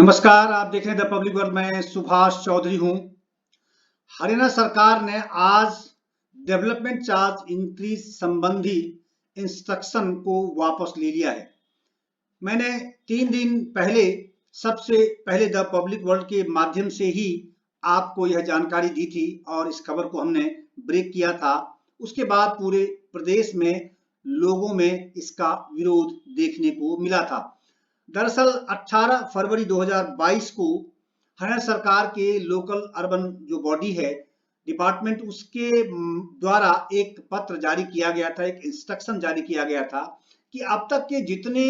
नमस्कार, आप देख रहे हैं द पब्लिक वर्ल्ड। मैं सुभाष चौधरी हूं। हरियाणा सरकार ने आज डेवलपमेंट चार्ज इंक्रीज संबंधी इंस्ट्रक्शन को वापस ले लिया है। मैंने 3 दिन पहले सबसे पहले द पब्लिक वर्ल्ड के माध्यम से ही आपको यह जानकारी दी थी और इस खबर को हमने ब्रेक किया था। उसके बाद पूरे प्रदेश में लोगों में इसका विरोध देखने को मिला था। दरअसल 18 फरवरी 2022 को हरियाणा सरकार के लोकल अर्बन जो बॉडी है डिपार्टमेंट, उसके द्वारा एक पत्र जारी किया गया था, एक इंस्ट्रक्शन जारी किया गया था कि अब तक के जितने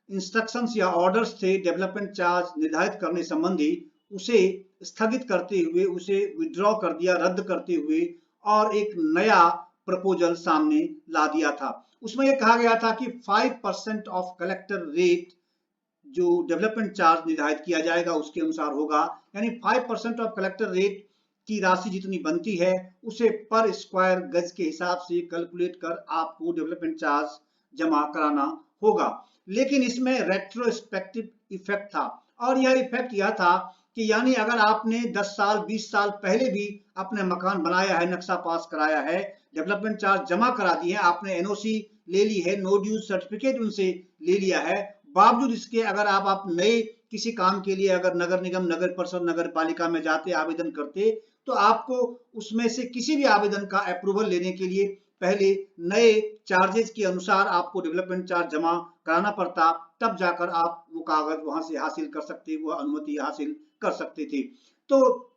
इंस्ट्रक्शंस या ऑर्डर्स थे डेवलपमेंट चार्ज निर्धारित करने संबंधी, उसे स्थगित करते हुए, उसे विड्रॉ कर दिया, रद्द करते हुए और एक नया प्रपोजल सामने ला दिया था। उसमें यह कहा गया था कि 5% ऑफ कलेक्टर रेट जो डेवलपमेंट चार्ज निर्धारित किया जाएगा उसके अनुसार होगा, यानी 5% ऑफ कलेक्टर रेट की राशि जितनी बनती है उसे पर स्क्वायर गज के हिसाब से कैलकुलेट कर आपको डेवलपमेंट चार्ज जमा कराना होगा। लेकिन इसमें रेट्रोस्पेक्टिव इफेक्ट था और यह इफेक्ट यह था कि यानी अगर आपने 10 साल 20 साल पहले भी अपने मकान बनाया है, नक्शा पास कराया है, डेवलपमेंट चार्ज जमा करा दिए हैं, आपने एनओसी ले ली है, नो ड्यूज सर्टिफिकेट उनसे ले लिया है, बावजूद इसके अगर आप नए किसी काम के लिए अगर नगर निगम, नगर परिषद, नगर पालिका में जाते, आवेदन करते, तो आपको उसमें से किसी भी आवेदन का अप्रूवल लेने के लिए पहले नए चार्जेस के अनुसार आपको डेवलपमेंट चार्ज जमा कराना पड़ता, तब जाकर आप वो कागज वहां से हासिल कर सकते, वो अनुमति हासिल कर सकते थे। तो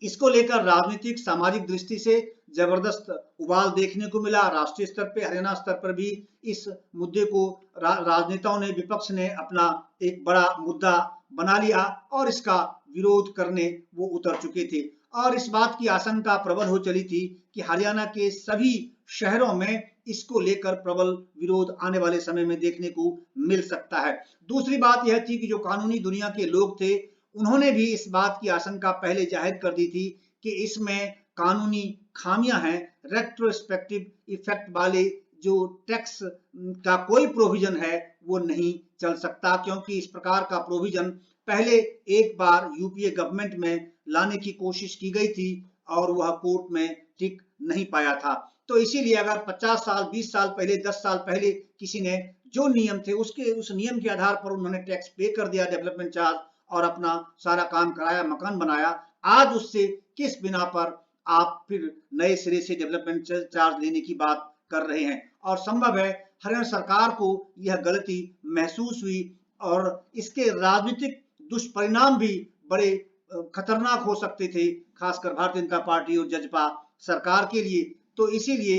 इसको लेकर राजनीतिक सामाजिक दृष्टि से जबरदस्त उबाल देखने को मिला। राष्ट्रीय स्तर पे, हरियाणा स्तर पर भी इस मुद्दे को राजनेताओं ने, विपक्ष ने अपना एक बड़ा मुद्दा बना लिया और इसका विरोध करने वो उतर चुके थे और इस बात की आशंका प्रबल हो चली थी कि हरियाणा के सभी शहरों में इसको लेकर प्रबल विरोध आने वाले समय में देखने को मिल सकता है। दूसरी बात यह थी कि जो कानूनी दुनिया के लोग थे उन्होंने भी इस बात की आशंका पहले जाहिर कर दी थी कि इसमें कानूनी खामियां हैं, रेट्रोस्पेक्टिव इफेक्ट वाले जो टैक्स का कोई प्रोविजन है वो नहीं चल सकता, क्योंकि इस प्रकार का प्रोविजन पहले एक बार यूपीए गवर्नमेंट में लाने की कोशिश की गई थी और वह कोर्ट में टिक नहीं पाया था। तो इसीलिए अगर 50 साल 20 साल पहले, 10 साल पहले किसी ने जो नियम थे उस नियम के आधार पर उन्होंने टैक्स पे कर दिया, डेवलपमेंट चार्ज, और अपना सारा काम कराया, मकान बनाया, आज उससे किस बिना पर आप फिर नए सिरे से डेवलपमेंट चार्ज लेने की बात कर रहे हैं। और संभव है हरियाणा सरकार को यह गलती महसूस हुई और इसके राजनीतिक दुष्परिणाम भी बड़े खतरनाक हो सकते थे, खासकर भारतीय जनता पार्टी और जजपा सरकार के लिए। तो इसीलिए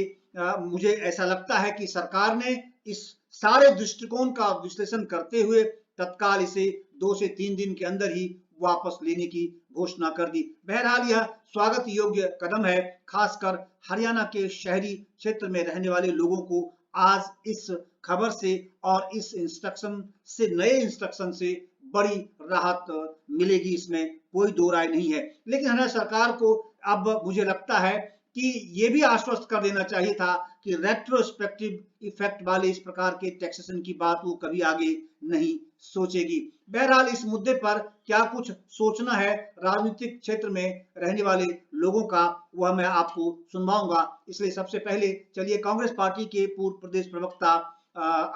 मुझे ऐसा लगता है कि सरकार ने इस सारे दृष्टिकोण का विश्लेषण करते हुए तत्काल इसे 2 से 3 दिन के अंदर ही वापस लेने की घोषणा कर दी। बहरहाल यह स्वागत योग्य कदम है, खासकर हरियाणा के शहरी क्षेत्र में रहने वाले लोगों को आज इस खबर से और इस इंस्ट्रक्शन से, नए इंस्ट्रक्शन से बड़ी राहत मिलेगी, इसमें कोई दो राय नहीं है। लेकिन हरियाणा सरकार को अब मुझे लगता है कि ये भी आश्वस्त कर देना चाहिए था कि रेट्रोस्पेक्टिव इफेक्ट वाले इस प्रकार के टैक्सेशन की बात वो कभी आगे नहीं सोचेगी। बहरहाल इस मुद्दे पर क्या कुछ सोचना है राजनीतिक क्षेत्र में रहने वाले लोगों का, वह मैं आपको सुनवाऊंगा। इसलिए सबसे पहले चलिए कांग्रेस पार्टी के पूर्व प्रदेश प्रवक्ता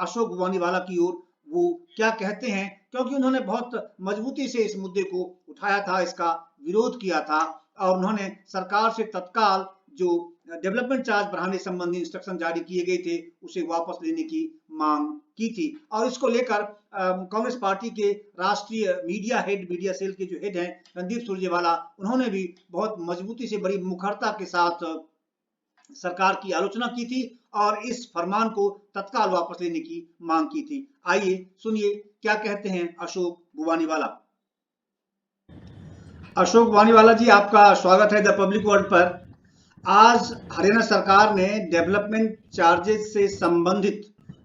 अशोक बुवानीवाला की ओर, वो क्या कहते हैं, क्योंकि उन्होंने बहुत मजबूती से इस मुद्दे को उठाया था, इसका विरोध किया था और उन्होंने सरकार से तत्काल जो डेवलपमेंट चार्ज बढ़ाने संबंधी इंस्ट्रक्शन जारी किए गए थे उसे वापस लेने की मांग की थी। और इसको लेकर कांग्रेस पार्टी के राष्ट्रीय मीडिया हेड, मीडिया सेल के जो हेड हैं रणदीप सुरजेवाला, उन्होंने भी बहुत मजबूती से, बड़ी मुखरता के साथ सरकार की आलोचना की थी और इस फरमान को तत्काल वापस लेने की मांग की थी। आइए सुनिए क्या कहते हैं अशोक बुवानीवाला। अशोक बुवानीवाला जी, आपका स्वागत है द पब्लिक वर्ल्ड पर। आज हरियाणा सरकार ने डेवलपमेंट चार्जेस से संबंधित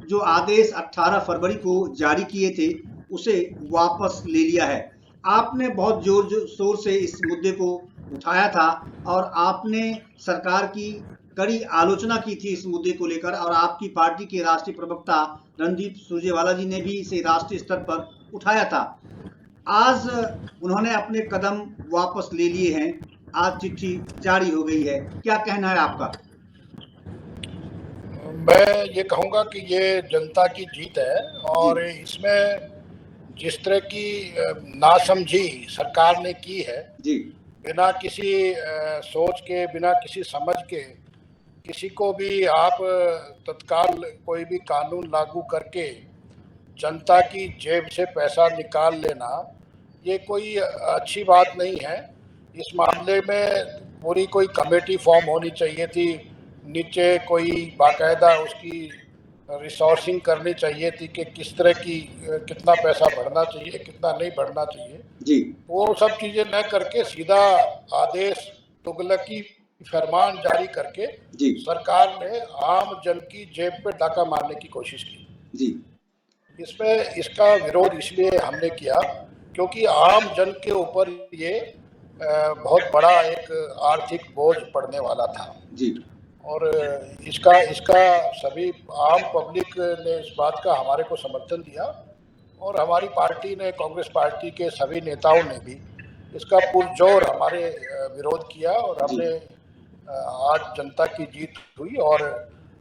जो आदेश 18 फरवरी को जारी किए थे उसे वापस ले लिया है। आपने बहुत जोर शोर से इस मुद्दे को उठाया था और आपने सरकार की कड़ी आलोचना की थी इस मुद्दे को लेकर, और आपकी पार्टी के राष्ट्रीय प्रवक्ता रणदीप सुरजेवाला जी ने भी इसे राष्ट्रीय स्तर पर उठाया था। आज उन्होंने अपने कदम वापस ले लिए हैं, आज चिट्ठी जारी हो गई है, क्या कहना है आपका? मैं ये कहूँगा कि ये जनता की जीत है और इसमें जिस तरह की नासमझी सरकार ने की है, जी बिना किसी सोच के, बिना किसी समझ के किसी को भी आप तत्काल कोई भी कानून लागू करके जनता की जेब से पैसा निकाल लेना, ये कोई अच्छी बात नहीं है। इस मामले में पूरी कोई कमेटी फॉर्म होनी चाहिए थी, नीचे कोई बाकायदा उसकी रिसोर्सिंग करनी चाहिए थी कि किस तरह की कितना पैसा बढ़ना चाहिए, कितना नहीं बढ़ना चाहिए जी। वो सब चीज़ें न करके सीधा आदेश तुगलकी फरमान जारी करके जी सरकार ने आम जन की जेब पे डाका मारने की कोशिश की। जी इसमें इसका विरोध इसलिए हमने किया क्योंकि आम जन के ऊपर ये बहुत बड़ा एक आर्थिक बोझ पड़ने वाला था जी। और इसका इसका सभी आम पब्लिक ने इस बात का हमारे को समर्थन दिया और हमारी पार्टी ने, कांग्रेस पार्टी के सभी नेताओं ने भी इसका पुरजोर हमारे विरोध किया और हमने आज जनता की जीत हुई और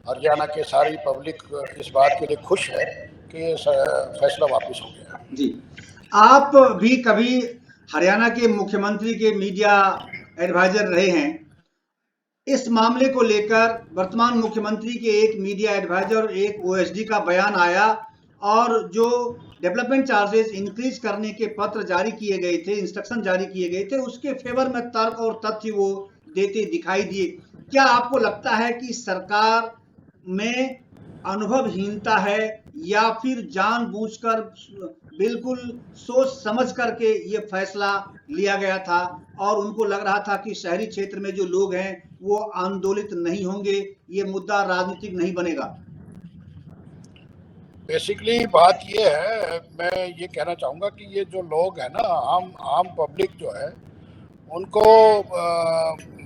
हरियाणा के सारी पब्लिक इस बात के लिए खुश है कि फैसला वापस हो गया। जी, आप भी कभी हरियाणा के मुख्यमंत्री के मीडिया एडवाइजर रहे हैं। इस मामले को लेकर वर्तमान मुख्यमंत्री के एक मीडिया एडवाइजर, एक ओएसडी का बयान आया और जो डेवलपमेंट चार्जेस इंक्रीज करने के पत्र जारी किए गए थे, इंस्ट्रक्शन जारी किए गए थे, उसके फेवर में तर्क और तथ्य वो देते दिखाई दिए। क्या आपको लगता है कि सरकार में अनुभवहीनता है या फिर जानबूझकर बिल्कुल सोच समझ करके ये फैसला लिया गया था और उनको लग रहा था कि शहरी क्षेत्र में जो लोग हैं वो आंदोलित नहीं होंगे, ये मुद्दा राजनीतिक नहीं बनेगा? बेसिकली बात ये है, मैं ये कहना चाहूँगा कि ये जो लोग हैं ना, आम पब्लिक जो है उनको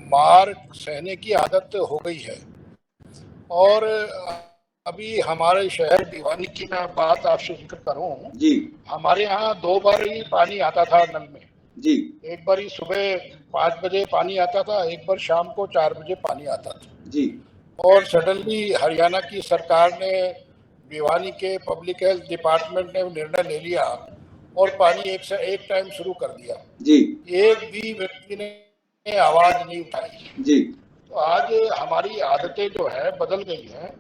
मार सहने की आदत हो गई है और अभी हमारे शहर भिवानी की मैं बात आपसे जिक्र करूं जी। हमारे यहाँ 2 बार ही पानी आता था नल में जी। एक बार ही सुबह 5 बजे पानी आता था, एक बार शाम को 4 बजे पानी आता था जी। और सडनली हरियाणा की सरकार ने, भिवानी के पब्लिक हेल्थ डिपार्टमेंट ने निर्णय ले लिया और पानी एक टाइम शुरू कर दिया जी। एक भी व्यक्ति ने आवाज नहीं उठाई जी। तो आज हमारी आदतें जो है बदल गई हैं।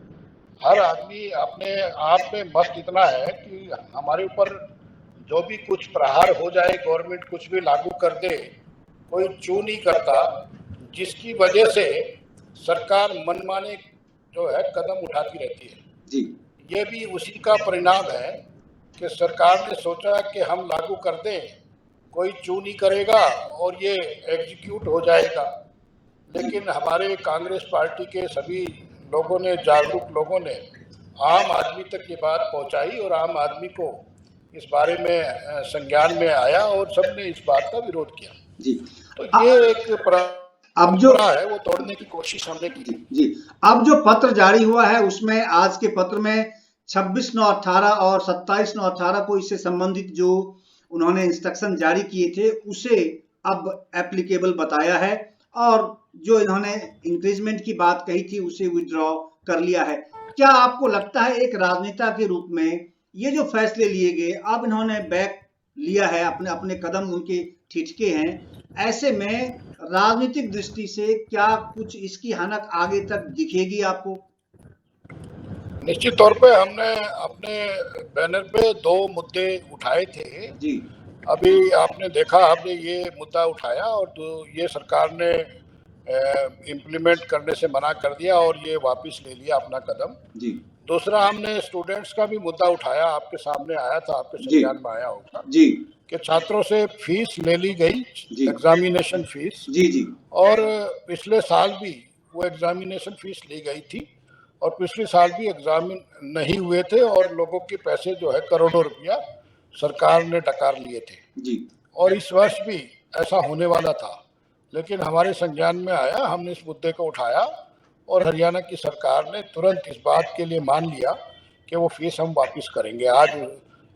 हर आदमी अपने आप में मस्त इतना है कि हमारे ऊपर जो भी कुछ प्रहार हो जाए, गवर्नमेंट कुछ भी लागू कर दे, कोई चू नहीं करता, जिसकी वजह से सरकार मनमाने जो है कदम उठाती रहती है। जी। ये भी उसी का परिणाम है कि सरकार ने सोचा कि हम लागू कर दें, कोई चू नहीं करेगा और ये एग्जीक्यूट हो जाएगा। लेकिन हमारे कांग्रेस पार्टी के सभी लोगों ने, जागरूक लोगों ने आम आदमी तक ये बात पहुंचाई और आम आदमी को इस बारे में संज्ञान में आया और सबने इस बात का विरोध किया। जी। तो ये एक अब जो है वो तोड़ने की कोशिश हमने की। जी। अब जो पत्र जारी हुआ है उसमें, आज के पत्र में 26/9/18 और 27/9/18 को इससे संबंधित जो उन्होंने इंस्ट्रक्शन जारी किए थे उसे अब एप्लीकेबल बताया है और जो इन्होंने इंक्रीजमेंट की बात कही थी उसे विड्रॉ कर लिया है। क्या आपको लगता है एक राजनेता के रूप में ये जो फैसले लिए गए, अब इन्होंने बैक लिया है, अपने अपने कदम उनके ठिठके हैं, ऐसे में राजनीतिक दृष्टि से क्या कुछ इसकी हनक आगे तक दिखेगी आपको? निश्चित तौर पे हमने अपने बैनर पे 2 मुद्दे उठाए थे जी। अभी आपने देखा, आपने ये मुद्दा उठाया और ये सरकार ने इम्प्लीमेंट करने से मना कर दिया और ये वापस ले लिया अपना कदम। जी। दूसरा, हमने स्टूडेंट्स का भी मुद्दा उठाया, आपके सामने आया था, आपके संज्ञान में आया होगा जी कि छात्रों से फीस ले ली गई, एग्जामिनेशन फीस। जी। जी। और पिछले साल भी वो एग्जामिनेशन फीस ली गई थी और पिछले साल भी एग्जाम नहीं हुए थे और लोगों के पैसे जो है करोड़ों रुपया सरकार ने डकार लिए थे जी। और इस वर्ष भी ऐसा होने वाला था, लेकिन हमारे संज्ञान में आया, हमने इस मुद्दे को उठाया और हरियाणा की सरकार ने तुरंत इस बात के लिए मान लिया कि वो फीस हम वापस करेंगे। आज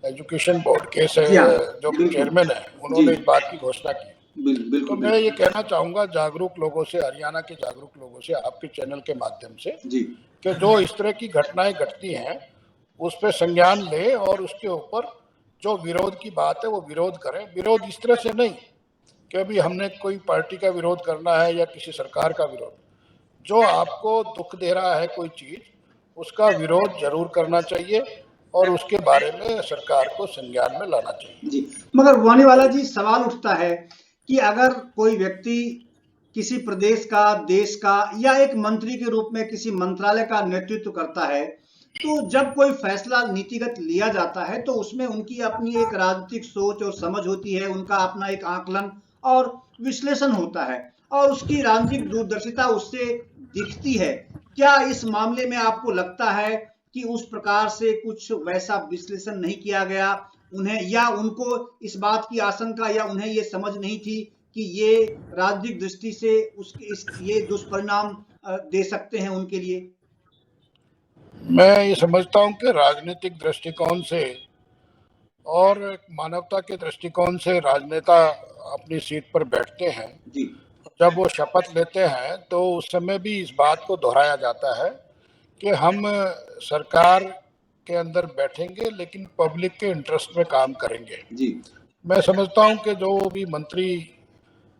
एजुकेशन बोर्ड के से जी हाँ, जो बिल्कुल। चेयरमैन है, जी। उन्होंने इस बात की घोषणा की। तो बिल्कुल मैं ये कहना चाहूँगा जागरूक लोगों से, हरियाणा के जागरूक लोगों से, आपके चैनल के माध्यम से, जी कि जो इस तरह की घटनाएं घटती हैं उस पे संज्ञान ले और उसके ऊपर जो विरोध की बात है वो विरोध करें। विरोध इस तरह से नहीं कि अभी हमने कोई पार्टी का विरोध करना है या किसी सरकार का विरोध। जो आपको दुख दे रहा है कोई चीज, उसका विरोध जरूर करना चाहिए और उसके बारे में सरकार को संज्ञान में लाना चाहिए। जी। मगर वानीवाला जी, सवाल उठता है कि अगर कोई व्यक्ति किसी प्रदेश का, देश का या एक मंत्री के रूप में किसी मंत्रालय का नेतृत्व करता है, तो जब कोई फैसला नीतिगत लिया जाता है तो उसमें उनकी अपनी एक राजनीतिक सोच और समझ होती है, उनका अपना एक आकलन और विश्लेषण होता है और उसकी राजनीतिक दूरदर्शिता उससे दिखती है। क्या इस मामले में आपको लगता है कि उस प्रकार से कुछ वैसा विश्लेषण नहीं किया गया उन्हें, या उनको इस बात की आशंका या उन्हें ये समझ नहीं थी कि ये राजनीतिक दृष्टि से ये दुष्परिणाम दे सकते हैं उनके लिए? मैं ये समझता हूँ कि राजनीतिक दृष्टिकोण से और मानवता के दृष्टिकोण से राजनेता अपनी सीट पर बैठते हैं, जी जब वो शपथ लेते हैं तो उस समय भी इस बात को दोहराया जाता है कि हम सरकार के अंदर बैठेंगे लेकिन पब्लिक के इंटरेस्ट में काम करेंगे। जी मैं समझता हूं कि जो भी मंत्री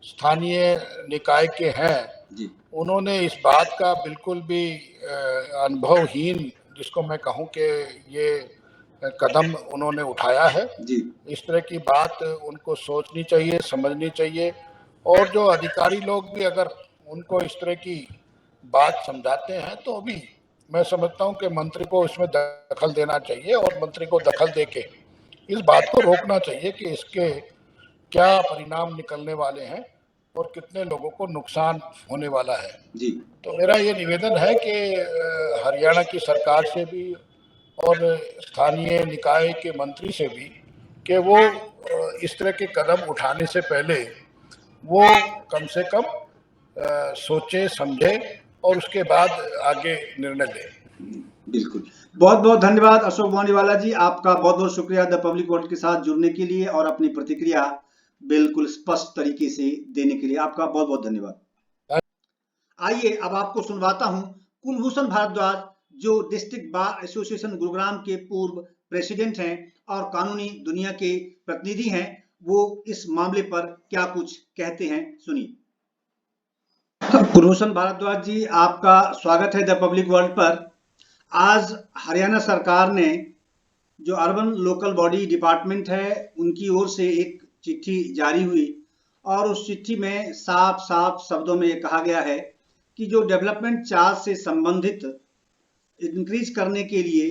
स्थानीय निकाय के हैं, जी उन्होंने इस बात का बिल्कुल भी अनुभवहीन, जिसको मैं कहूं कि ये कदम उन्होंने उठाया है। जी इस तरह की बात उनको सोचनी चाहिए, समझनी चाहिए। और जो अधिकारी लोग भी अगर उनको इस तरह की बात समझाते हैं तो भी मैं समझता हूं कि मंत्री को इसमें दखल देना चाहिए और मंत्री को दखल देके इस बात को रोकना चाहिए कि इसके क्या परिणाम निकलने वाले हैं और कितने लोगों को नुकसान होने वाला है। जी तो मेरा ये निवेदन है कि हरियाणा की सरकार से भी और स्थानीय निकाय के मंत्री से भी कि वो इस तरह के कदम उठाने से पहले वो कम से कम सोचे समझे और उसके बाद आगे निर्णय लें। बिल्कुल। बहुत बहुत धन्यवाद अशोक वानीवाला जी, आपका बहुत बहुत शुक्रिया द पब्लिक वर्ल्ड के साथ जुड़ने के लिए और अपनी प्रतिक्रिया बिल्कुल स्पष्ट तरीके से देने के लिए आपका बहुत बहुत धन्यवाद। आइए अब आपको सुनवाता हूं कुलभूषण भारद्वाज, जो डिस्ट्रिक्ट बार एसोसिएशन गुरुग्राम के पूर्व प्रेसिडेंट हैं और कानूनी दुनिया के प्रतिनिधि हैं, वो इस मामले पर क्या कुछ कहते हैं, सुनिए। कुलभूषण भारद्वाज जी, आपका स्वागत है द पब्लिक वर्ल्ड पर। आज हरियाणा सरकार ने, जो अर्बन लोकल बॉडी डिपार्टमेंट है, उनकी ओर से एक चिट्ठी जारी हुई और उस चिट्ठी में साफ साफ शब्दों में ये कहा गया है कि जो डेवलपमेंट चार्ज से संबंधित इंक्रीज करने के लिए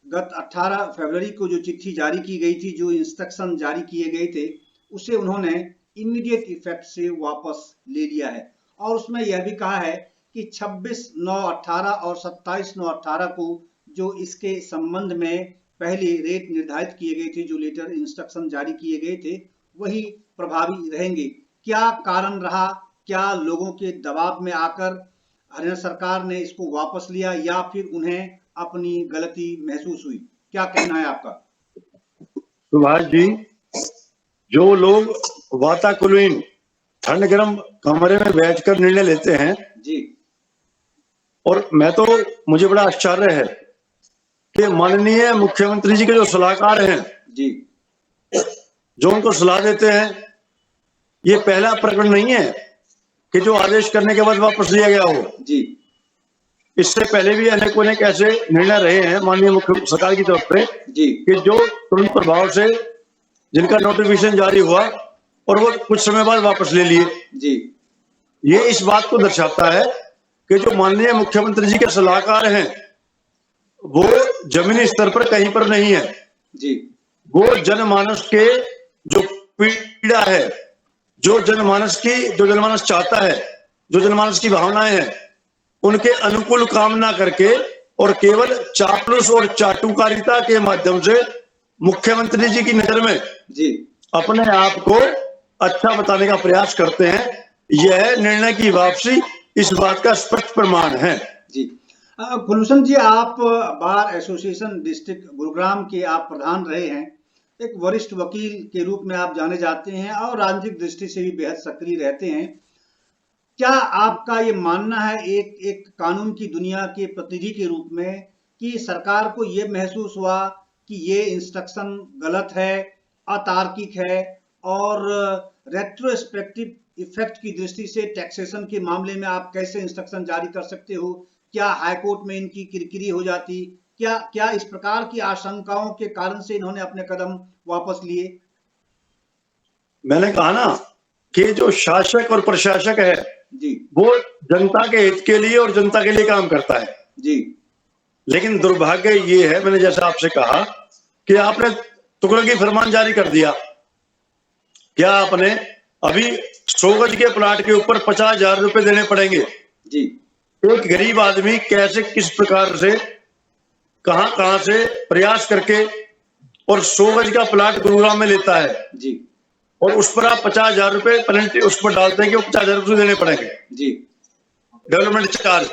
गत 18 फरवरी को जो चिट्ठी जारी की गई थी, जो इंस्ट्रक्शन जारी किए गए थे, उसे उन्होंने इमीडिएट इफेक्ट से वापस ले लिया है और उसमें यह भी कहा है कि 26/9/18 और 27/9/18 को जो इसके संबंध में पहले रेट निर्धारित किए गए थे, जो लेटर इंस्ट्रक्शन जारी किए गए थे, वही प्रभावी रहेंगे। क्या कारण रहा? क्या लोगों के दबाव में आकर हरियाणा सरकार ने इसको वापस लिया या फिर उन्हें अपनी गलती महसूस हुई? क्या कहना है आपका? सुभाष जी, जो लोग वाताकुलीन ठंड गर्म कमरे में बैठकर निर्णय लेते हैं जी, और मुझे बड़ा आश्चर्य है कि माननीय मुख्यमंत्री जी के जो सलाहकार हैं जी, जो उनको सलाह देते हैं, ये पहला प्रकरण नहीं है कि जो आदेश करने के बाद वापस लिया गया हो। जी, इससे पहले भी अनेकों ने ऐसे निर्णय रहे हैं माननीय मुख्य सरकार की तरफ से जी, कि जो तुरंत प्रभाव से जिनका नोटिफिकेशन जारी हुआ और वो कुछ समय बाद वापस ले लिए। जी, ये इस बात को दर्शाता है कि जो माननीय मुख्यमंत्री जी के सलाहकार हैं वो जमीनी स्तर पर कहीं पर नहीं है। जी, वो जनमानस के जो पीड़ा है, जो जनमानस चाहता है, जो जनमानस की भावनाएं हैं, उनके अनुकूल काम ना करके और केवल चापलूस और चाटुकारिता के माध्यम से मुख्यमंत्री जी की नजर में जी, अपने आप को अच्छा बताने का प्रयास करते हैं। यह निर्णय की वापसी इस बात का स्पष्ट प्रमाण है। जी। कुलभूषण जी, आप बार एसोसिएशन डिस्ट्रिक्ट गुरुग्राम के आप प्रधान रहे हैं एक वरिष्ठ वकील के रूप में आप जाने जाते हैं और राजनीतिक दृष्टि से भी बेहद सक्रिय रहते हैं। क्या आपका ये मानना है एक कानून की दुनिया के प्रतिनिधि के रूप में कि सरकार को ये महसूस हुआ कि ये इंस्ट्रक्शन गलत है, अतार्किक है और रेट्रोस्पेक्टिव इफेक्ट की दृष्टि से टैक्सेशन के मामले में आप कैसे इंस्ट्रक्शन जारी कर सकते हो? क्या हाईकोर्ट में इनकी किरकिरी हो जाती? क्या इस प्रकार की आशंकाओं के कारण से इन्होंने अपने कदम वापस लिए? मैंने कहा ना कि जो शासक और प्रशासक है जी वो जनता के हित के लिए और जनता के लिए काम करता है जी। लेकिन दुर्भाग्य ये है, मैंने जैसा आपसे कहा कि आपने तुगलकी फरमान जारी कर दिया। क्या आपने अभी 100 गज के प्लाट के ऊपर 50,000 रुपए देने पड़ेंगे जी। एक गरीब आदमी कैसे किस प्रकार से कहां से प्रयास करके और 100 गज का प्लाट गुरुग्राम में लेता है जी और उस पर आप 50,000 रुपए पेनल्टी उस पर डालते हैं कि 50,000 रुपए देने पड़ेंगे जी। Development charge.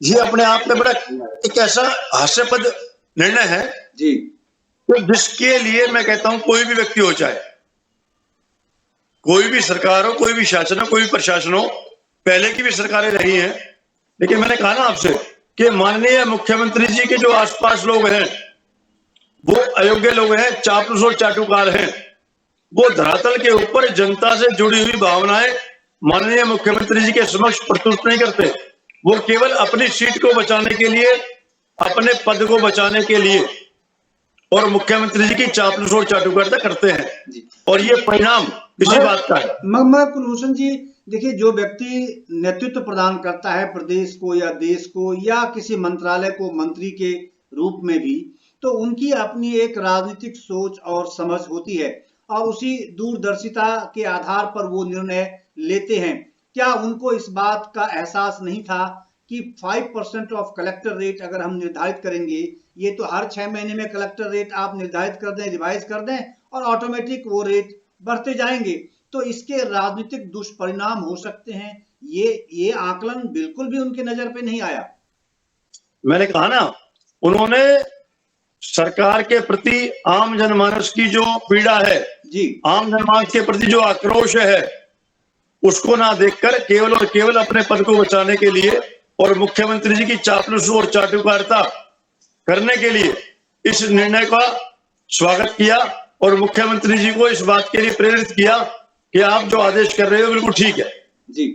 ये अपने आप में बड़ा एक ऐसा हास्यास्पद निर्णय है जी तो जिसके लिए मैं कहता हूं कोई भी व्यक्ति हो, चाहे कोई भी सरकार हो, कोई भी शासन हो, कोई भी प्रशासन हो, पहले की भी सरकारें रही हैं, लेकिन मैंने कहा ना आपसे कि माननीय मुख्यमंत्री जी के जो आसपास लोग हैं वो अयोग्य लोग हैं, चापलूस और चाटुकार हैं। वो धरातल के ऊपर जनता से जुड़ी हुई भावनाएं माननीय मुख्यमंत्री जी के समक्ष प्रस्तुत नहीं करते। वो केवल अपनी सीट को बचाने के लिए, अपने पद को बचाने के लिए और मुख्यमंत्री जी की चापलूस और चाटुकारिता करते हैं और ये परिणाम इसी बात का है। मगर कुलभूषण जी देखिए, जो व्यक्ति नेतृत्व प्रदान करता है प्रदेश को या देश को या किसी मंत्रालय को मंत्री के रूप में भी, तो उनकी अपनी एक राजनीतिक सोच और समझ होती है और उसी दूरदर्शिता के आधार पर वो निर्णय लेते हैं। क्या उनको इस बात का एहसास नहीं था कि 5% ऑफ कलेक्टर रेट अगर हम निर्धारित करेंगे, ये तो हर 6 महीने में कलेक्टर रेट आप निर्धारित कर दें, रिवाइज कर दें और ऑटोमेटिक वो रेट बढ़ते जाएंगे, तो इसके राजनीतिक दुष्परिणाम हो सकते हैं। ये आकलन बिल्कुल भी उनके नजर पे नहीं आया। मैंने कहा ना, उन्होंने सरकार के प्रति आम जनमानस की जो पीड़ा है जी, आम जनमानस के प्रति जो आक्रोश है, उसको ना देखकर केवल और केवल अपने पद को बचाने के लिए और मुख्यमंत्री जी की चापलूसी और चाटुकारिता करने के लिए इस निर्णय का स्वागत किया और मुख्यमंत्री जी को इस बात के लिए प्रेरित किया कि आप जो आदेश कर रहे हो बिल्कुल ठीक है जी।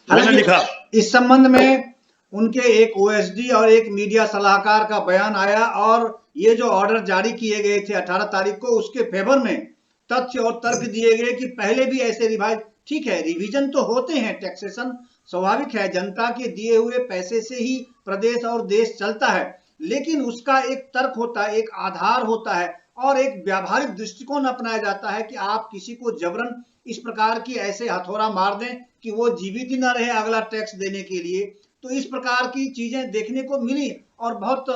मैंने लिखा। इस संबंध में उनके एक ओएसडी और एक मीडिया सलाहकार का बयान आया और ये जो ऑर्डर जारी किए गए थे 18 तारीख को, उसके फेवर में तथ्य और तर्क दिए गए कि पहले भी ऐसे रिवाइज, ठीक है रिवीजन तो होते हैं, टैक्सेशन स्वाभाविक है, जनता के दिए हुए पैसे से ही प्रदेश और देश चलता है, लेकिन उसका एक तर्क होता है, एक आधार होता है और एक व्यावहारिक दृष्टिकोण अपनाया जाता है कि आप किसी को जबरन इस प्रकार की ऐसे हथौड़ा मार दें कि वो जीवित ही ना रहे अगला टैक्स देने के लिए। तो इस प्रकार की चीजें देखने को मिली और बहुत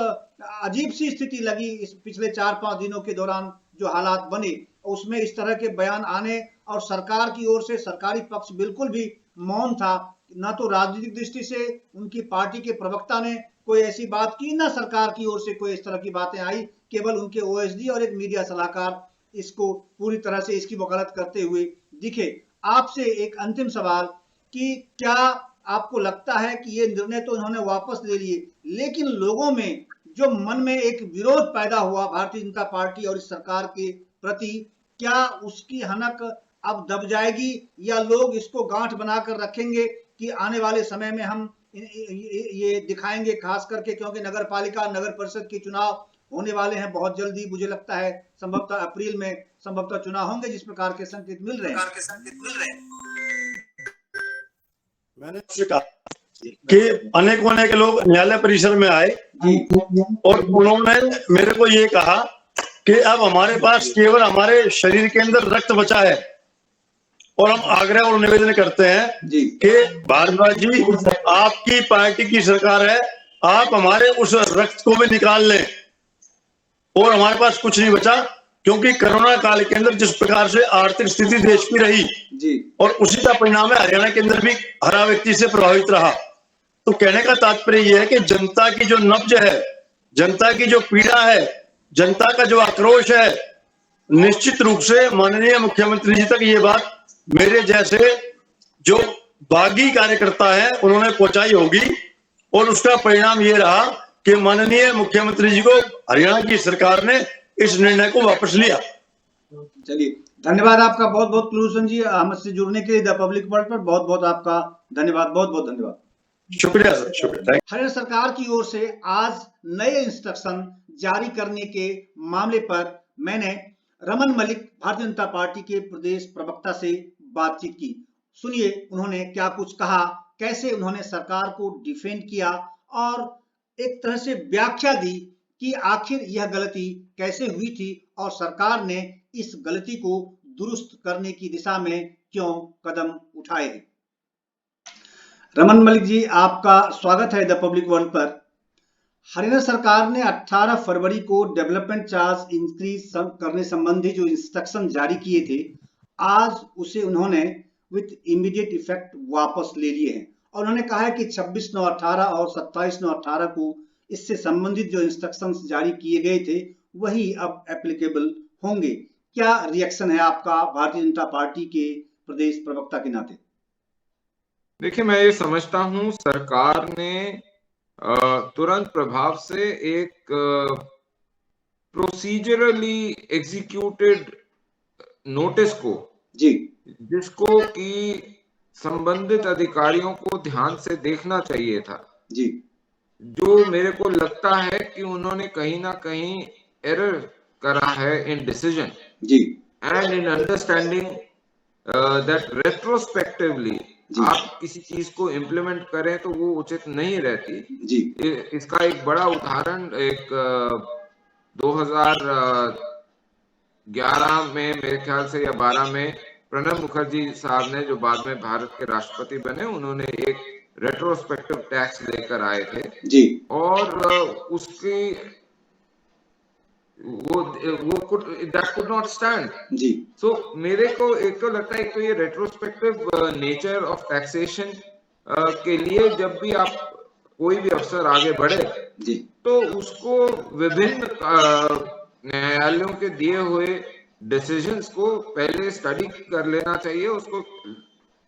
अजीब सी स्थिति लगी इस पिछले 4-5 दिनों के दौरान जो हालात बने, उसमें इस तरह के बयान आने और सरकार की ओर से सरकारी पक्ष बिल्कुल भी मौन था। ना तो राजनीतिक दृष्टि से उनकी पार्टी के प्रवक्ता ने कोई ऐसी बात की, ना सरकार की ओर से कोई इस तरह की बातें आई, केवल उनके ओएसडी और एक मीडिया सलाहकार इसको पूरी तरह से इसकी वकालत करते हुए दिखे। आपसे एक अंतिम सवाल कि क्या आपको लगता है कि ये निर्णय तो इन्होंने वापस ले लिए, लेकिन लोगों में जो मन में एक विरोध पैदा हुआ भारतीय जनता पार्टी और इस सरकार के प्रति, क्या उसकी हनक अब दब जाएगी या लोग इसको गांठ बनाकर रखेंगे कि आने वाले समय में हम ये दिखाएंगे, खास करके क्योंकि नगर पालिका नगर परिषद के चुनाव होने वाले हैं बहुत जल्दी, मुझे लगता है संभवतः अप्रैल में संभवतः चुनाव होंगे जिस प्रकार के संकेत मिल रहे हैं। मैंने उससे कहा कि अनेक लोग न्यायालय परिसर में आए और उन्होंने मेरे को ये कहा कि अब हमारे पास केवल हमारे शरीर के अंदर रक्त बचा है और हम आग्रह और निवेदन करते हैं कि भारद्वाज जी, आपकी पार्टी की सरकार है, आप हमारे उस रक्त को भी निकाल लें और हमारे पास कुछ नहीं बचा, क्योंकि कोरोना काल के अंदर जिस प्रकार से आर्थिक स्थिति देश की रही और उसी का परिणाम है हरियाणा के अंदर भी हर व्यक्ति से प्रभावित रहा। तो कहने का तात्पर्य यह है कि जनता की जो नब्ज है, जनता की जो पीड़ा है, जनता का जो आक्रोश है, निश्चित रूप से माननीय मुख्यमंत्री जी तक ये बात मेरे जैसे जो बागी कार्यकर्ता है उन्होंने पहुंचाई होगी, और उसका परिणाम ये रहा कि माननीय मुख्यमंत्री जी को हरियाणा की सरकार ने इस निर्णय को वापस लिया। चलिए, धन्यवाद आपका बहुत बहुत कुलभूषण जी, हमसे जुड़ने के लिए द पब्लिक वर्ल्ड पर बहुत बहुत आपका धन्यवाद, बहुत बहुत धन्यवाद। शुक्रिया सर, शुक्रिया। हरियाणा सरकार की ओर से आज नए इंस्ट्रक्शन जारी करने के मामले पर मैंने रमन मलिक भारतीय जनता पार्टी के प्रदेश प्रवक्ता से बातचीत की। सुनिए उन्होंने क्या कुछ कहा, कैसे उन्होंने सरकार को डिफेंड किया और एक तरह से व्याख्या दी कि आखिर यह गलती कैसे हुई थी और सरकार ने इस गलती को दुरुस्त करने की दिशा में क्यों कदम उठाए। रमन मलिक जी, आपका स्वागत है द पब्लिक वर्ल्ड पर। हरियाणा सरकार ने 18 फरवरी को डेवलपमेंट चार्ज इंक्रीज करने संबंधी जो इंस्ट्रक्शन जारी किए थे, आज उसे उन्होंने विथ इमीडिएट इफेक्ट वापस ले लिए हैं और उन्होंने कहा है कि 26/9/18 और 27/9/18 को इससे संबंधित जो इंस्ट्रक्शंस जारी किए गए थे वही अब एप्लीकेबल होंगे। क्या रिएक्शन है आपका भारतीय जनता पार्टी के प्रदेश प्रवक्ता के नाते? देखिए, मैं ये समझता हूं सरकार ने तुरंत प्रभाव से एक प्रोसीजरली एग्जीक्यूटेड नोटिस को जी, जिसको कि संबंधित अधिकारियों को ध्यान से देखना चाहिए था जी, जो मेरे को लगता है कि उन्होंने कहीं ना कहीं एरर करा है in decision ji, and in understanding that retrospectively आप किसी चीज को इम्प्लीमेंट करें तो वो उचित नहीं रहती जी। इसका एक बड़ा उदाहरण एक 2011 में मेरे ख्याल से या 12 में प्रणब मुखर्जी साहब ने, जो बाद में भारत के राष्ट्रपति बने, उन्होंने एक रेट्रोस्पेक्टिव टैक्स लेकर आए थे जी, और उसकी वो दैट कुड नॉट स्टैंड जी। सो मेरे को एक तो लगता है, एक तो ये रेट्रोस्पेक्टिव नेचर ऑफ टैक्सेशन के लिए जब भी आप कोई भी अफसर आगे बढ़े जी, तो उसको विभिन्न न्यायालयों के दिए हुए डिसीजंस को पहले स्टडी कर लेना चाहिए, उसको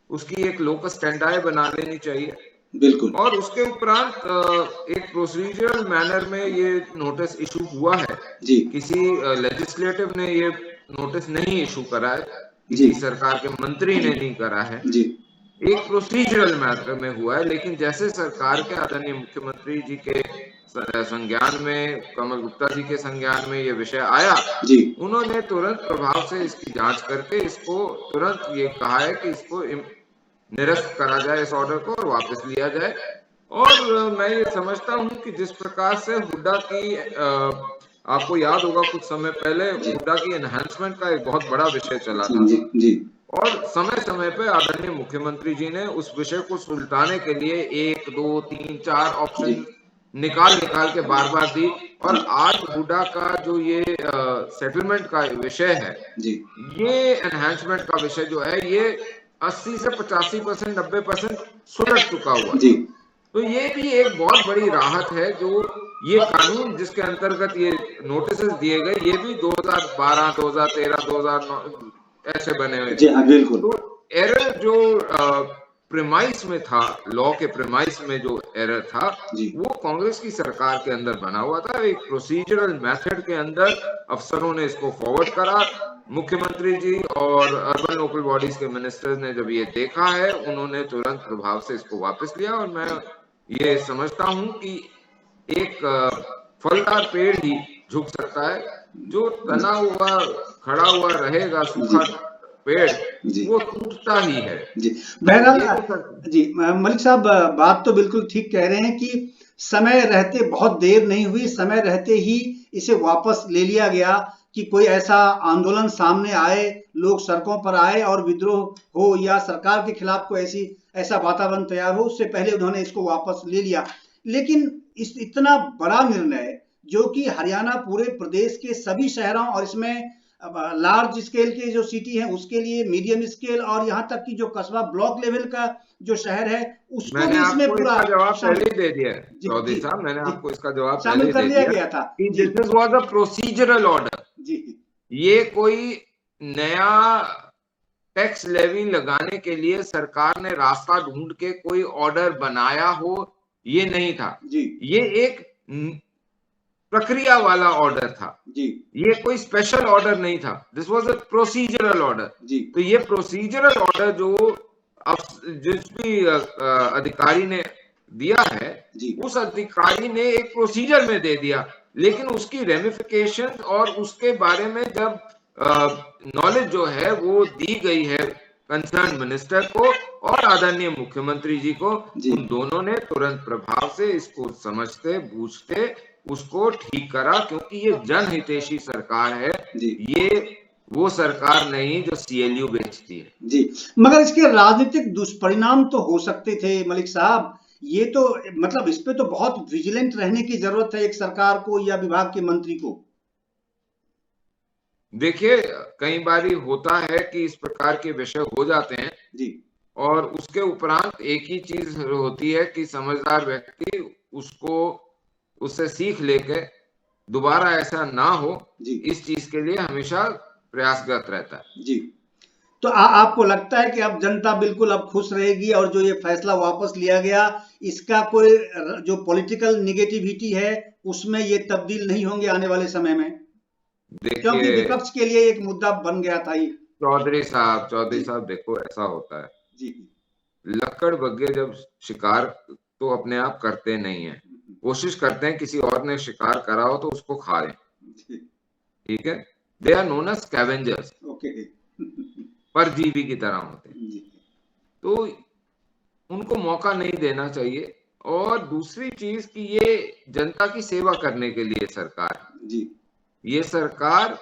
उसकी एक लोकस स्टैंडाई बना लेनी चाहिए बिल्कुल, और उसके उपरांत एक प्रोसीजरल मैनर में ये नोटिस इशू हुआ है। जी, किसी लेजिस्लेटिव ने ये नोटिस नहीं इशू करा है, जी, किसी सरकार के मंत्री ने नहीं करा है, जी, एक प्रोसीजरल मैटर में हुआ है। लेकिन जैसे सरकार के आदरणीय मुख्यमंत्री जी के संज्ञान में, कमल गुप्ता जी के संज्ञान में ये विषय आया, जी, उन्होंने तुरंत प्रभाव से इसकी जांच करके इसको तुरंत ये कहा है कि इसको निरस्त करा जाए, इस ऑर्डर को, और वापस लिया जाए। और मैं ये समझता हूं कि जिस प्रकार से हुड्डा की आपको याद होगा कुछ समय पहले हुड्डा की एनहांसमेंट का एक बहुत बड़ा विषय चला था, जी, जी, और समय समय पे आदरणीय मुख्यमंत्री जी ने उस विषय को सुलझाने के लिए 1, 2, 3, 4 ऑप्शन निकाल के बार दी। और आज हुड्डा का जो ये सेटलमेंट का विषय है, जी, ये एनहांसमेंट का विषय जो है, ये 80 से 85%, 90% सुलझ चुका हुआ। जी, तो ये भी एक बहुत बड़ी राहत है। जो ये कानून जिसके अंतर्गत ये नोटिस दिए गए, ये भी 2012, 2013, 2009 ऐसे बने हुए जी, हाँ, बिल्कुल। तो एरर जो प्रेमाइस में था, लॉ के प्रेमाइस में जो एरर था, वो कांग्रेस की सरकार के अंदर बना हुआ था। एक प्रोसीजरल मेथड के अंदर अफसरों ने इसको फॉरवर्ड करा, मुख्यमंत्री जी और अर्बन लोकल बॉडीज के मिनिस्टर्स ने जब ये देखा है, उन्होंने तुरंत प्रभाव से इसको वापस लिया। और मैं ये समझता हूं कि एक फलदार पेड़ ही झुक सकता है, जो तना हुआ खड़ा हुआ रहेगा सूखा पेड़ वो टूटता ही है। जी, बहरहाल जी मलिक साहब बात तो बिल्कुल ठीक कह रहे हैं कि समय रहते, बहुत देर नहीं हुई, समय रहते ही इसे वापस ले लिया गया कि कोई ऐसा आंदोलन सामने आए, लोग सड़कों पर आए और विद्रोह हो या सरकार के खिलाफ कोई ऐसा वातावरण तैयार हो, उससे पहले उन्होंने इसको वापस ले लिया। लेकिन इस इतना बड़ा निर्णय जो कि हरियाणा पूरे प्रदेश के सभी शहरों और इसमें लार्ज स्केल के जो सिटी हैं उसके लिए, मीडियम स्केल और यहाँ तक कि जो कस्बा ब्लॉक लेवल का जो शहर है उसको भी इसमें पूरा जवाब पहले दे दिया है चौधरी साहब, मैंने आपको इसका जवाब शामिल कर लिया गया था। This was a procedural order. जी, ये कोई नया टैक्स लेवी लगाने के लिए सरकार ने रास्ता ढूंढ के कोई ऑर्डर बनाया हो, ये नहीं था जी ये एक प्रक्रिया वाला ऑर्डर था जी ये कोई स्पेशल ऑर्डर नहीं था। This was a procedural order. जी तो ये प्रोसीजरल ऑर्डर जो जिस भी अधिकारी ने दिया है जी उस अधिकारी ने एक प्रोसीजर में दे दिया, लेकिन उसकी रेमिफिकेशन और उसके बारे में जब नॉलेज जो है वो दी गई है कंसर्न मिनिस्टर को और आदरणीय मुख्यमंत्री जी को, जी उन दोनों ने तुरंत प्रभाव से इसको समझते बूझते उसको ठीक करा, क्योंकि ये जनहितैषी सरकार है, जी ये वो सरकार नहीं जो सीएलयू बेचती है। जी। मगर इसके राजनीतिक दुष्परिणाम तो हो सकते थे मलिक साहब, ये तो मतलब इस पे तो बहुत विजिलेंट रहने की जरूरत है एक सरकार को या विभाग के मंत्री को। देखिए, कई बारी होता है कि इस प्रकार के विषय हो जाते हैं जी और उसके उपरांत एक ही चीज होती है कि समझदार व्यक्ति उससे सीख लेके दोबारा ऐसा ना हो, जी इस चीज के लिए हमेशा प्रयासरत रहता है। जी। तो आपको लगता है कि अब जनता बिल्कुल अब खुश रहेगी और जो ये फैसला वापस लिया गया इसका कोई जो पॉलिटिकल नेगेटिविटी है उसमें ये तब्दील नहीं होंगे आने वाले समय में, क्योंकि देखिए विपक्ष के लिए एक मुद्दा बन गया था ये। चौधरी जी साहब देखो, ऐसा होता है, जी लक्कड़ बग्गे जब शिकार तो अपने आप करते नहीं है, कोशिश करते हैं किसी और ने शिकार करा हो तो उसको खा लें, जी ठीक है। They are known as scavengers, okay परजीवी की तरह होते हैं, जी तो उनको मौका नहीं देना चाहिए। और दूसरी चीज कि ये जनता की सेवा करने के लिए सरकार है, जी ये सरकार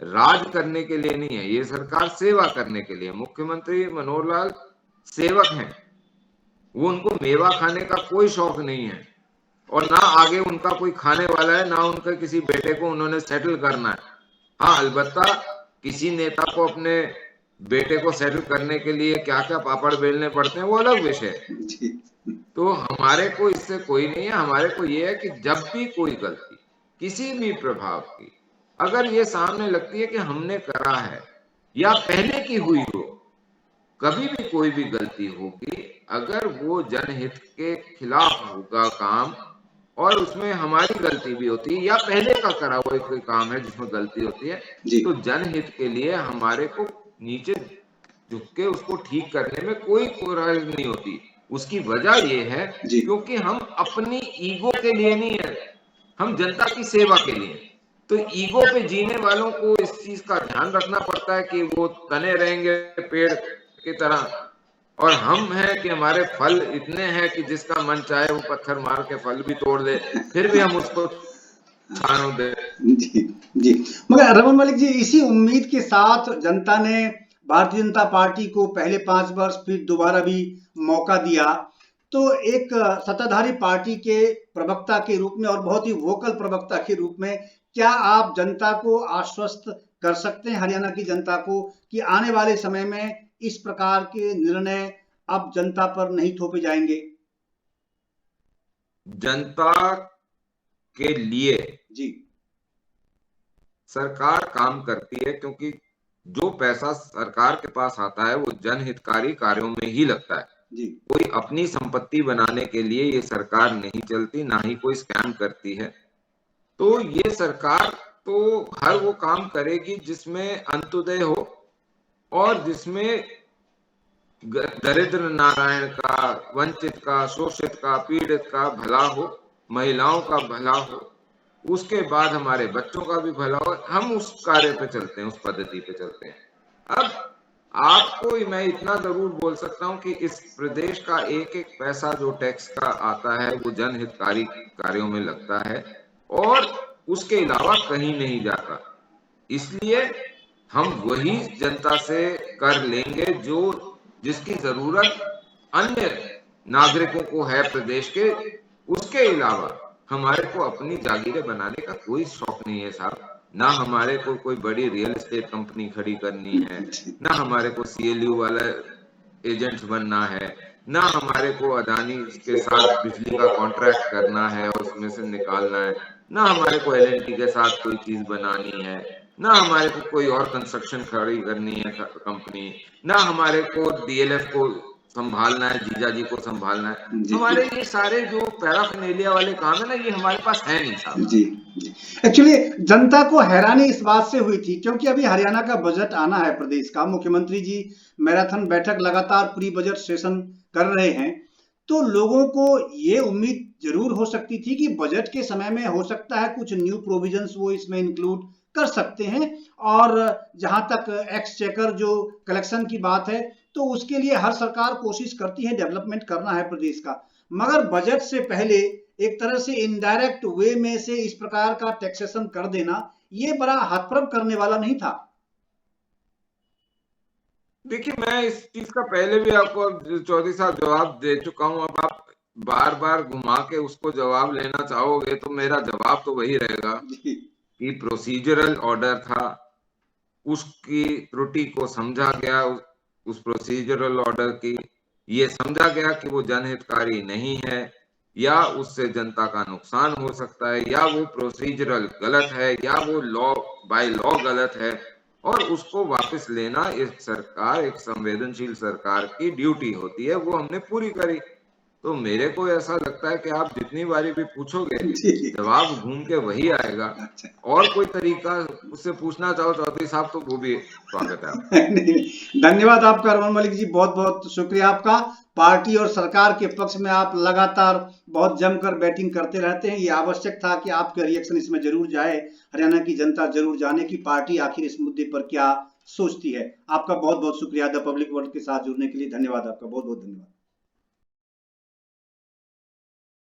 राज करने के लिए नहीं है, ये सरकार सेवा करने के लिए। मुख्यमंत्री मनोहर लाल सेवक हैं, वो उनको मेवा खाने का कोई शौक नहीं है और ना आगे उनका कोई खाने वाला है, ना उनका किसी बेटे को उन्होंने सेटल करना है। हाँ, अलबत्ता किसी नेता को अपने बेटे को सेटल करने के लिए क्या क्या पापड़ बेलने पड़ते हैं वो अलग विषय है। जी तो हमारे को इससे कोई नहीं है, हमारे को ये है कि जब भी कोई गलती किसी भी प्रभाव की अगर ये सामने लगती है कि हमने करा है या पहले की हुई हो, कभी भी कोई भी गलती होगी, अगर वो जनहित के खिलाफ होगा काम और उसमें हमारी गलती भी होती है या पहले का करा हुआ कोई काम है जिसमें गलती होती है, जी तो जनहित के लिए हमारे को नीचे झुक के उसको ठीक करने में कोई कोशिश नहीं होती। उसकी वजह ये है जी क्योंकि हम अपनी ईगो के लिए नहीं है, हम जनता की सेवा के लिए। तो ईगो पे जीने वालों को इस चीज का ध्यान रखना पड़ता है कि वो तने रहेंगे पेड़ की तरह, और हम हैं कि हमारे फल इतने हैं कि जिसका मन चाहे वो पत्थर मार के फल भी तोड़ दे, फिर भी हम उसको छानो दे। जी जी। मगर रमन मलिक जी, इसी उम्मीद के साथ जनता ने भारतीय जनता पार्टी को पहले 5 वर्ष फिर दोबारा भी मौका दिया, तो एक सत्ताधारी पार्टी के प्रवक्ता के रूप में और बहुत ही वोकल प्रवक्ता के रूप में क्या आप जनता को आश्वस्त कर सकते हैं, हरियाणा की जनता को, कि आने वाले समय में इस प्रकार के निर्णय अब जनता पर नहीं थोपे जाएंगे? जनता के लिए जी सरकार काम करती है, क्योंकि जो पैसा सरकार के पास आता है वो जनहितकारी कार्यों में ही लगता है। जी कोई अपनी संपत्ति बनाने के लिए ये सरकार नहीं चलती, ना ही कोई स्कैम करती है। तो ये सरकार तो हर वो काम करेगी जिसमें अंत्योदय हो और जिसमें दरिद्र नारायण का, वंचित का, शोषित का, पीड़ित का भला हो, महिलाओं का भला हो, उसके बाद हमारे बच्चों का भी भला हो। हम उस कार्य पे चलते हैं, उस पद्धति पे चलते हैं। अब आपको मैं इतना जरूर बोल सकता हूं कि इस प्रदेश का एक एक पैसा जो टैक्स का आता है वो जनहितकारी कार्यों में लगता है और उसके अलावा कहीं नहीं जाता। इसलिए हम वही जनता से कर लेंगे जो जिसकी जरूरत अन्य नागरिकों को है प्रदेश के। उसके अलावा हमारे को अपनी जागीरें बनाने का कोई शौक नहीं है साहब। ना हमारे को कोई बड़ी रियल एस्टेट कंपनी खड़ी करनी है, ना हमारे को सीएलयू वाला एजेंट्स बनना है, ना हमारे को अदानी के साथ बिजली का कॉन्ट्रैक्ट करना है और उसमें से निकालना है, ना हमारे को एलएनटी के साथ कोई चीज बनानी है, ना हमारे को कोई और कंस्ट्रक्शन खड़ी करनी है कंपनी, ना हमारे को डीएलएफ को संभालना है, जीजा जी को संभालना है। हमारे ये सारे जो पैराफिनेलिया वाले काम है ना, ये हमारे पास है नहीं साहब। जी जी। एक्चुअली जनता को हैरानी इस बात से हुई थी क्योंकि अभी हरियाणा का बजट आना है प्रदेश का, मुख्यमंत्री जी मैराथन बैठक लगातार प्री बजट सेशन कर रहे हैं, तो लोगों को ये उम्मीद जरूर हो सकती थी कि बजट के समय में हो सकता है कुछ न्यू प्रोविजंस वो इसमें इंक्लूड कर सकते हैं, और जहां तक एक्सचेकर जो कलेक्शन की बात है तो उसके लिए हर सरकार कोशिश करती है, डेवलपमेंट करना है प्रदेश का, मगर बजट से पहले एक तरह से इनडायरेक्ट वे में से इस प्रकार का टैक्सेशन कर देना ये बड़ा हतप्रभ करने वाला नहीं था। देखिए, मैं इस चीज का पहले भी आपको चौधरी साहब जवाब दे चुका हूं। अब आप बार बार घुमा के उसको जवाब लेना चाहोगे तो मेरा जवाब तो वही रहेगा कि प्रोसीजरल ऑर्डर था, उसकी त्रुटि को समझा गया, उस प्रोसीजरल ऑर्डर की ये समझा गया कि वो जनहितकारी नहीं है, या उससे जनता का नुकसान हो सकता है, या वो प्रोसीजरल गलत है, या वो लॉ बाय लॉ गलत है, और उसको वापस लेना एक सरकार, एक संवेदनशील सरकार की ड्यूटी होती है। वो हमने पूरी करी। तो मेरे को ऐसा लगता है कि आप जितनी बारी भी पूछोगे जवाब घूम के वही आएगा। और कोई तरीका उससे पूछना चाहो चौधरी साहब तो वो भी स्वागत है। धन्यवाद आपका अरमान मलिक जी, बहुत बहुत शुक्रिया आपका। पार्टी और सरकार के पक्ष में आप लगातार बहुत जमकर बैटिंग करते रहते हैं, ये आवश्यक था कि आपका रिएक्शन इसमें जरूर जाए, हरियाणा की जनता जरूर जाने की पार्टी आखिर इस मुद्दे पर क्या सोचती है। आपका बहुत बहुत शुक्रिया द पब्लिक वर्ल्ड के साथ जुड़ने के लिए। धन्यवाद आपका, बहुत बहुत धन्यवाद।